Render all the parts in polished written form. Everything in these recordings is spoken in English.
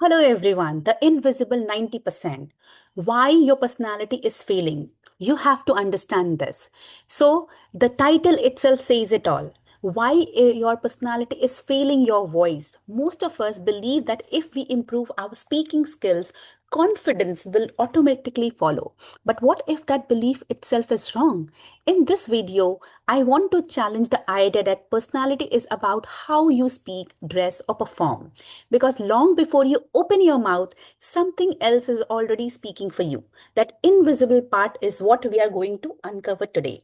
Hello, everyone. The invisible 90%. Why your personality is failing. You have to understand this. So, the title itself says it all. Why your personality is failing your voice. Most of us believe that if we improve our speaking skills, confidence will automatically follow. But what if that belief itself is wrong? In this video, I want to challenge the idea that personality is about how you speak, dress, or perform. Because long before you open your mouth, something else is already speaking for you. That invisible part is what we are going to uncover today.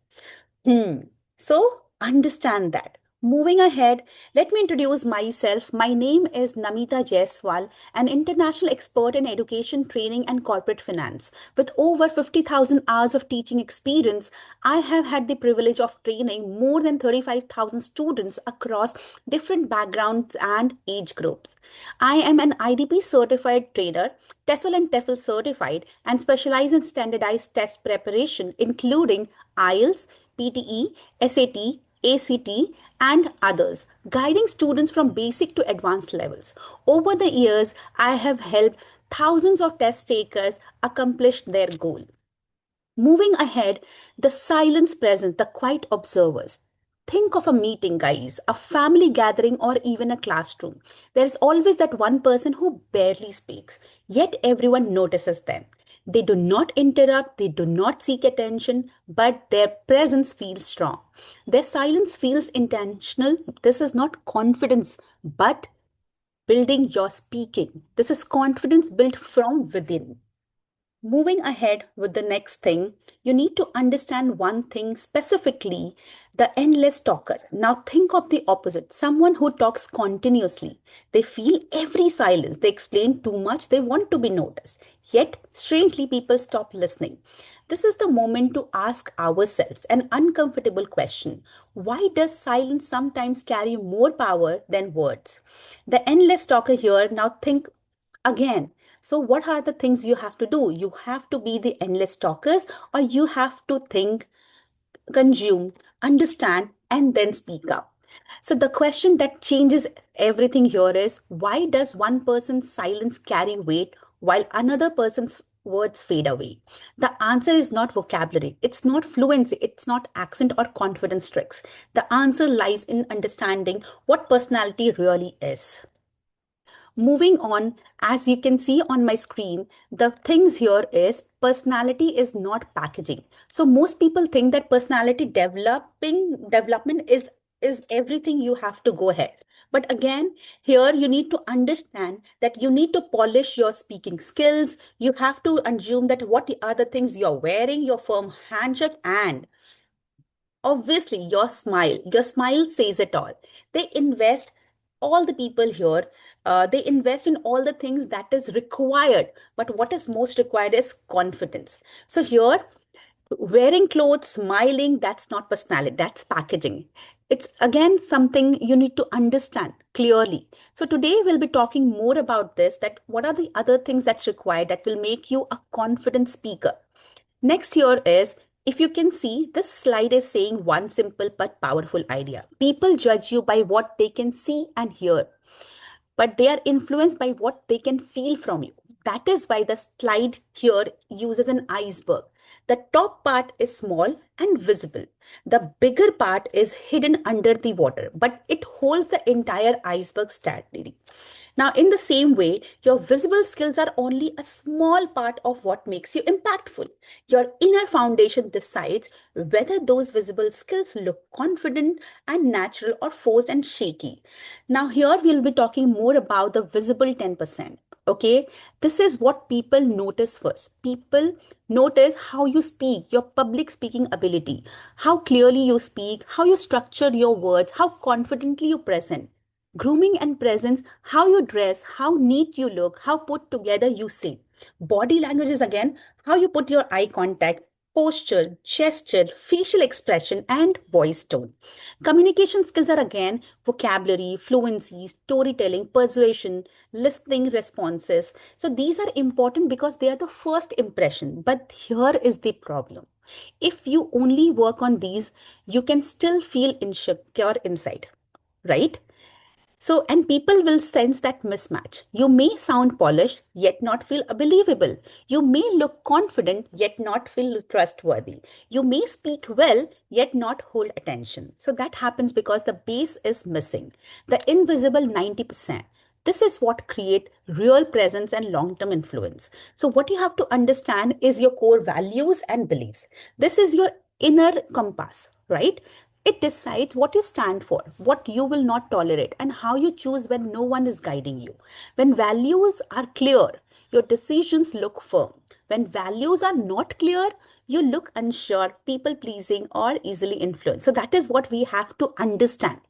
Hmm. So understand that. Moving ahead, let me introduce myself. My name is Namita Jaiswal, an international expert in education, training, and corporate finance. With over 50,000 hours of teaching experience, I have had the privilege of training more than 35,000 students across different backgrounds and age groups. I am an IDP certified trainer, TESOL and TEFL certified, and specialize in standardized test preparation, including IELTS, PTE, SAT, ACT, and others, guiding students from basic to advanced levels. Over the years, I have helped thousands of test takers accomplish their goal. Moving ahead, the silence presence, the quiet observers. Think of a meeting, guys, a family gathering, or even a classroom. There is always that one person who barely speaks, yet everyone notices them. They do not interrupt, they do not seek attention, but their presence feels strong. Their silence feels intentional. This is not confidence, but building your speaking. This is confidence built from within. Moving ahead with the next thing, you need to understand one thing specifically, the endless talker. Now think of the opposite, someone who talks continuously. They feel every silence, they explain too much, they want to be noticed. Yet, strangely, people stop listening. This is the moment to ask ourselves an uncomfortable question. Why does silence sometimes carry more power than words? The endless talker here, now think again. So, what are the things you have to do? You have to be the endless talkers, or you have to think, consume, understand, and then speak up. So, the question that changes everything here is why does one person's silence carry weight while another person's words fade away? The answer is not vocabulary, it's not fluency, it's not accent or confidence tricks. The answer lies in understanding what personality really is. Moving on, as you can see on my screen, the things here is personality is not packaging. So most people think that personality development is everything you have to go ahead. But again, here you need to understand that you need to polish your speaking skills. You have to assume that what are the things you're wearing, your firm handshake, and obviously your smile says it all. They invest, all the people here, they invest in all the things that is required, but what is most required is confidence. So here, wearing clothes, smiling, that's not personality, that's packaging. It's again something you need to understand clearly. So today we'll be talking more about this, that what are the other things that's required that will make you a confident speaker. Next here is, if you can see, this slide is saying one simple but powerful idea. People judge you by what they can see and hear, but they are influenced by what they can feel from you. That is why the slide here uses an iceberg. The top part is small and visible. The bigger part is hidden under the water, but it holds the entire iceberg steadily. Now, in the same way, your visible skills are only a small part of what makes you impactful. Your inner foundation decides whether those visible skills look confident and natural or forced and shaky. Now, here we'll be talking more about the visible 10%. Okay, this is what people notice first. People notice how you speak, your public speaking ability, how clearly you speak, how you structure your words, how confidently you present. Grooming and presence, how you dress, how neat you look, how put together you sit. Body language is again how you put your eye contact, posture, gesture, facial expression, and voice tone. Communication skills are again vocabulary, fluency, storytelling, persuasion, listening, responses. So these are important because they are the first impression. But here is the problem. If you only work on these, you can still feel insecure inside, right? So, and people will sense that mismatch. You may sound polished, yet not feel believable. You may look confident, yet not feel trustworthy. You may speak well, yet not hold attention. So, that happens because the base is missing, the invisible 90%. This is what create real presence and long-term influence. So what you have to understand is your core values and beliefs. This is your inner compass, right? It decides what you stand for, what you will not tolerate, and how you choose when no one is guiding you. When values are clear, your decisions look firm. When values are not clear, you look unsure, people pleasing, or easily influenced. So, that is what we have to understand.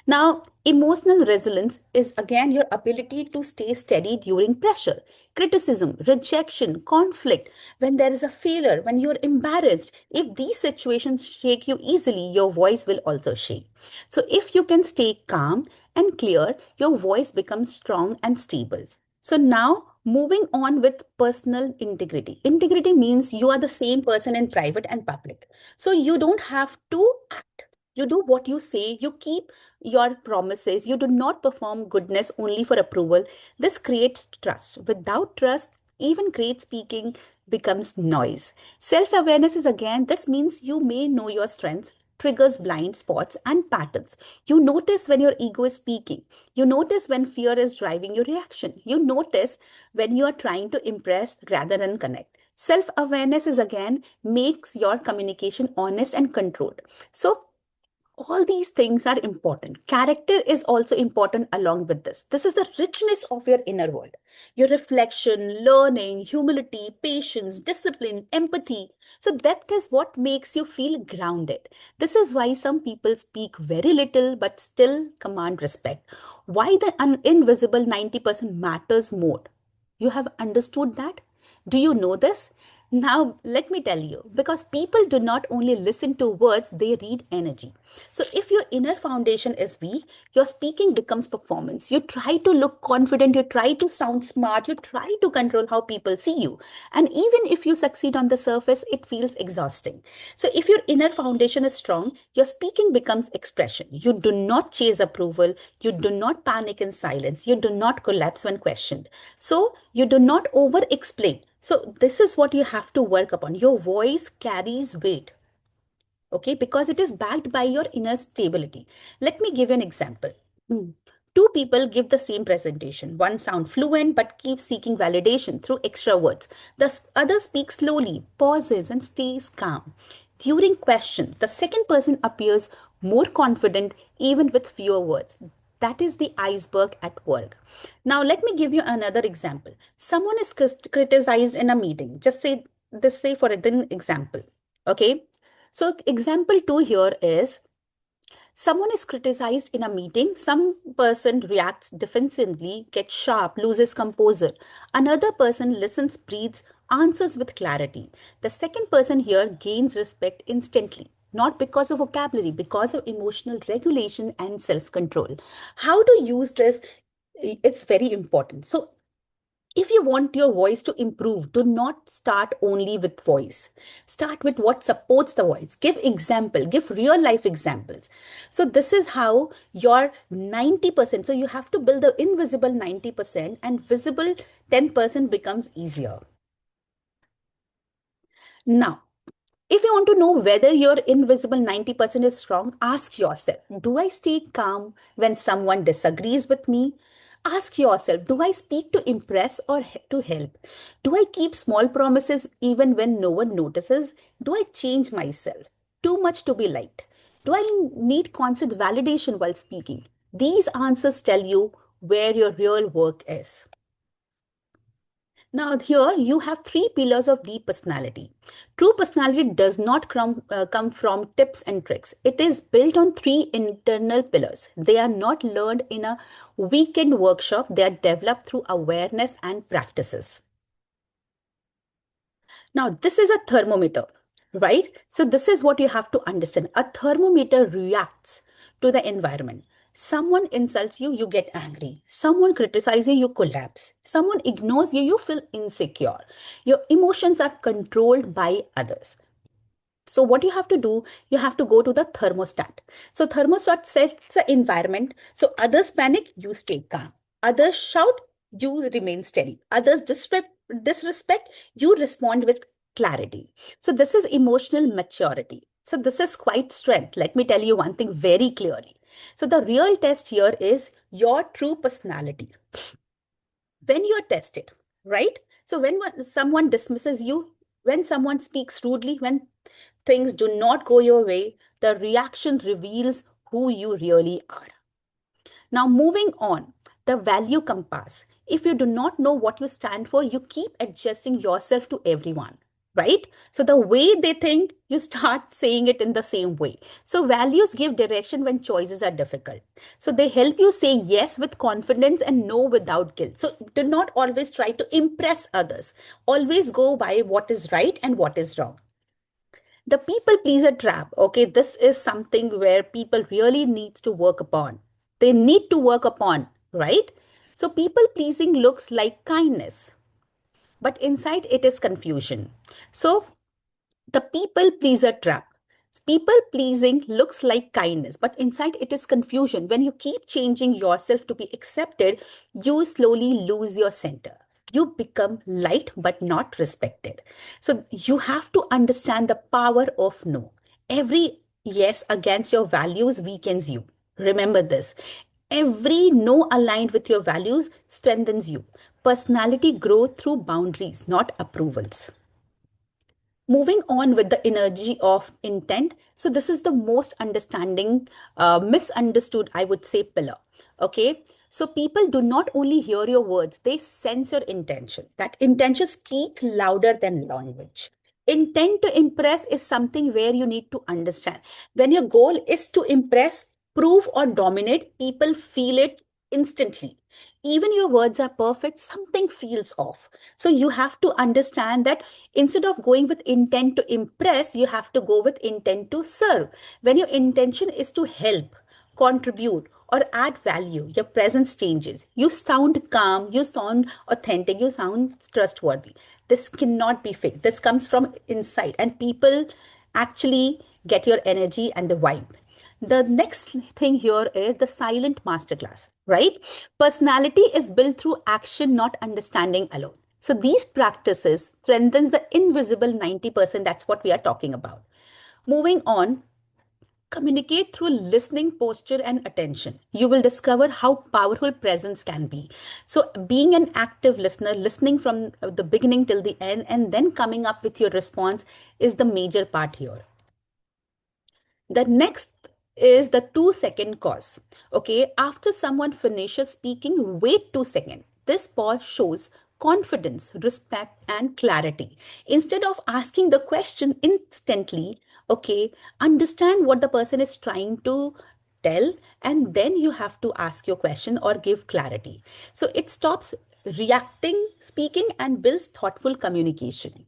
Now, emotional resilience is again your ability to stay steady during pressure, criticism, rejection, conflict, when there is a failure, when you're embarrassed. If these situations shake you easily, your voice will also shake. So, if you can stay calm and clear, your voice becomes strong and stable. So now moving on with personal integrity. Integrity means you are the same person in private and public. So you don't have to act. You do what you say, you keep your promises, you do not perform goodness only for approval. This creates trust. Without trust, even great speaking becomes noise. Self awareness is again, this means you may know your strengths, triggers, blind spots, and patterns. You notice when your ego is speaking. You notice when fear is driving your reaction. You notice when you are trying to impress rather than connect. Self awareness is again makes your communication honest and controlled. So, all these things are important. Character is also important along with this. This is the richness of your inner world. Your reflection, learning, humility, patience, discipline, empathy. So that is what makes you feel grounded. This is why some people speak very little but still command respect. Why the invisible 90% matters more. You have understood that? Do you know this? Now, let me tell you, because people do not only listen to words, they read energy. So, if your inner foundation is weak, your speaking becomes performance. You try to look confident, you try to sound smart, you try to control how people see you. And even if you succeed on the surface, it feels exhausting. So, if your inner foundation is strong, your speaking becomes expression. You do not chase approval, you do not panic in silence, you do not collapse when questioned. So, you do not over explain. So, this is what you have to work upon. Your voice carries weight, okay, because it is backed by your inner stability. Let me give you an example. Mm. Two people give the same presentation. One sound fluent but keeps seeking validation through extra words. The other speaks slowly, pauses, and stays calm. During question, the second person appears more confident even with fewer words. That is the iceberg at work. Now, let me give you another example. Someone is criticized in a meeting. Just say this, say for an example. Okay. So, example two here is someone is criticized in a meeting. Some person reacts defensively, gets sharp, loses composure. Another person listens, breathes, answers with clarity. The second person here gains respect instantly. Not because of vocabulary, because of emotional regulation and self control. How to use this? It's very important. So, if you want your voice to improve, do not start only with voice. Start with what supports the voice. Give example, give real life examples. So this is how your 90%, so you have to build the invisible 90% and visible 10% becomes easier. Now, if you want to know whether your invisible 90% is strong, ask yourself, do I stay calm when someone disagrees with me? Ask yourself, do I speak to impress or to help? Do I keep small promises even when no one notices? Do I change myself too much to be liked? Do I need constant validation while speaking? These answers tell you where your real work is. Now, here you have three pillars of deep personality. True personality does not come from tips and tricks. It is built on three internal pillars. They are not learned in a weekend workshop, they are developed through awareness and practices. Now, this is a thermometer, right? So, this is what you have to understand. A thermometer reacts to the environment. Someone insults you, you get angry. Someone criticizes you, you collapse. Someone ignores you, you feel insecure. Your emotions are controlled by others. So what you have to do, you have to go to the thermostat. So thermostat sets the environment. So others panic, you stay calm. Others shout, you remain steady. Others disrespect, you respond with clarity. So this is emotional maturity. So this is quite strength. Let me tell you one thing very clearly. So the real test here is your true personality. When you're tested, right? So when someone dismisses you, when someone speaks rudely, when things do not go your way, the reaction reveals who you really are. Now, moving on, the value compass. If you do not know what you stand for, you keep adjusting yourself to everyone, right? So, the way they think, you start saying it in the same way. So, values give direction when choices are difficult. So, they help you say yes with confidence and no without guilt. So, do not always try to impress others, always go by what is right and what is wrong. The people pleaser trap. Okay, this is something where people really needs to work upon. They need to work upon, right? So people pleasing looks like kindness, but inside it is confusion. So the people pleaser trap. People pleasing looks like kindness, but inside it is confusion. When you keep changing yourself to be accepted, you slowly lose your center. You become liked but not respected. So you have to understand the power of no. Every yes against your values weakens you. Remember this. Every no aligned with your values strengthens you. Personality growth through boundaries, not approvals. Moving on with the energy of intent. So this is the most misunderstood, I would say, pillar. Okay. So people do not only hear your words, they sense your intention. That intention speaks louder than language. Intent to impress is something where you need to understand. When your goal is to impress, prove, or dominate, people feel it instantly. Even your words are perfect, something feels off. So you have to understand that instead of going with intent to impress, you have to go with intent to serve. When your intention is to help, contribute, or add value, your presence changes. You sound calm, you sound authentic, you sound trustworthy. This cannot be fake. This comes from inside, and people actually get your energy and the vibe. The next thing here is the silent masterclass, right? Personality is built through action, not understanding alone. So these practices strengthens the invisible 90%. That's what we are talking about. Moving on, communicate through listening, posture, and attention. You will discover how powerful presence can be. So, being an active listener, listening from the beginning till the end, and then coming up with your response is the major part here. The next is the 2 second pause. Okay, after someone finishes speaking, wait 2 seconds. This pause shows confidence, respect, and clarity. Instead of asking the question instantly, okay, understand what the person is trying to tell, and then you have to ask your question or give clarity. So it stops reacting, speaking, and builds thoughtful communication.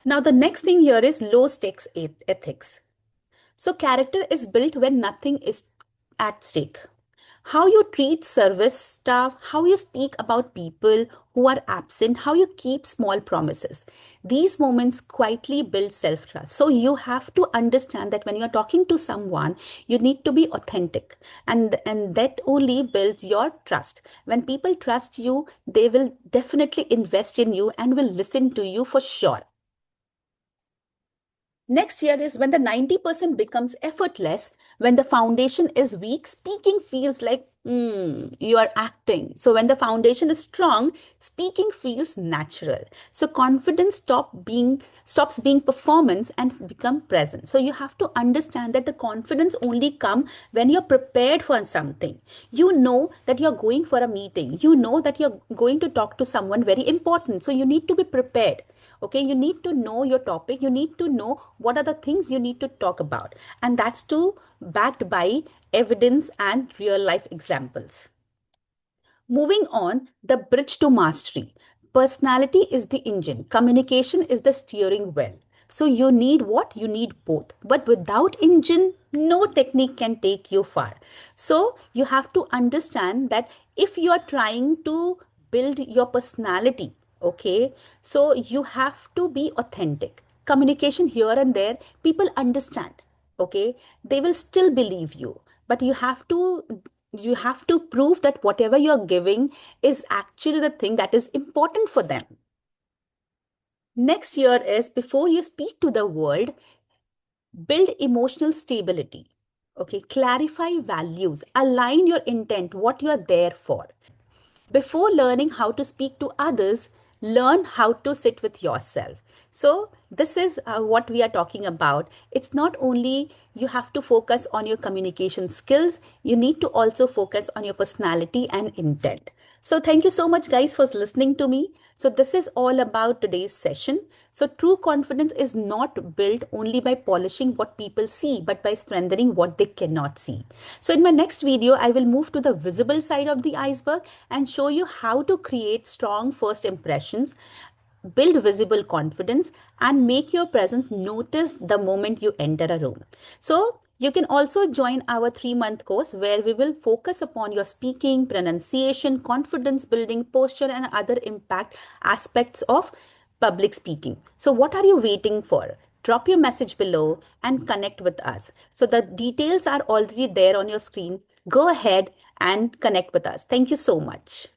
Now, the next thing here is low stakes ethics. So, character is built when nothing is at stake. How you treat service staff, how you speak about people who are absent, how you keep small promises. These moments quietly build self trust. So, you have to understand that when you're talking to someone, you need to be authentic, and that only builds your trust. When people trust you, they will definitely invest in you and will listen to you for sure. Next year is when the 90% becomes effortless, when the foundation is weak, speaking feels like you are acting. So when the foundation is strong, speaking feels natural. So confidence stops being performance and become present. So you have to understand that the confidence only come when you're prepared for something. You know that you're going for a meeting. You know that you're going to talk to someone very important. So you need to be prepared. Okay, you need to know your topic, you need to know what are the things you need to talk about, and that's too backed by evidence and real life examples. Moving on, the bridge to mastery. Personality is the engine, communication is the steering wheel. So you need what? You need both. But without engine, no technique can take you far. So you have to understand that if you are trying to build your personality, okay, so you have to be authentic. communication here and there, people understand. Okay, they will still believe you, but you have to prove that whatever you're giving is actually the thing that is important for them. Next year is, before you speak to the world, build emotional stability. Okay, clarify values, align your intent, what you are there for. Before learning how to speak to others, learn how to sit with yourself. So, this is what we are talking about. It's not only you have to focus on your communication skills, you need to also focus on your personality and intent. So, thank you so much, guys, for listening to me. So, this is all about today's session. So, true confidence is not built only by polishing what people see, but by strengthening what they cannot see. So, in my next video, I will move to the visible side of the iceberg and show you how to create strong first impressions, build visible confidence, and make your presence noticed the moment you enter a room. So, you can also join our 3-month course where we will focus upon your speaking, pronunciation, confidence building, posture, and other impact aspects of public speaking. So, what are you waiting for? Drop your message below and connect with us. So, the details are already there on your screen. Go ahead and connect with us. Thank you so much.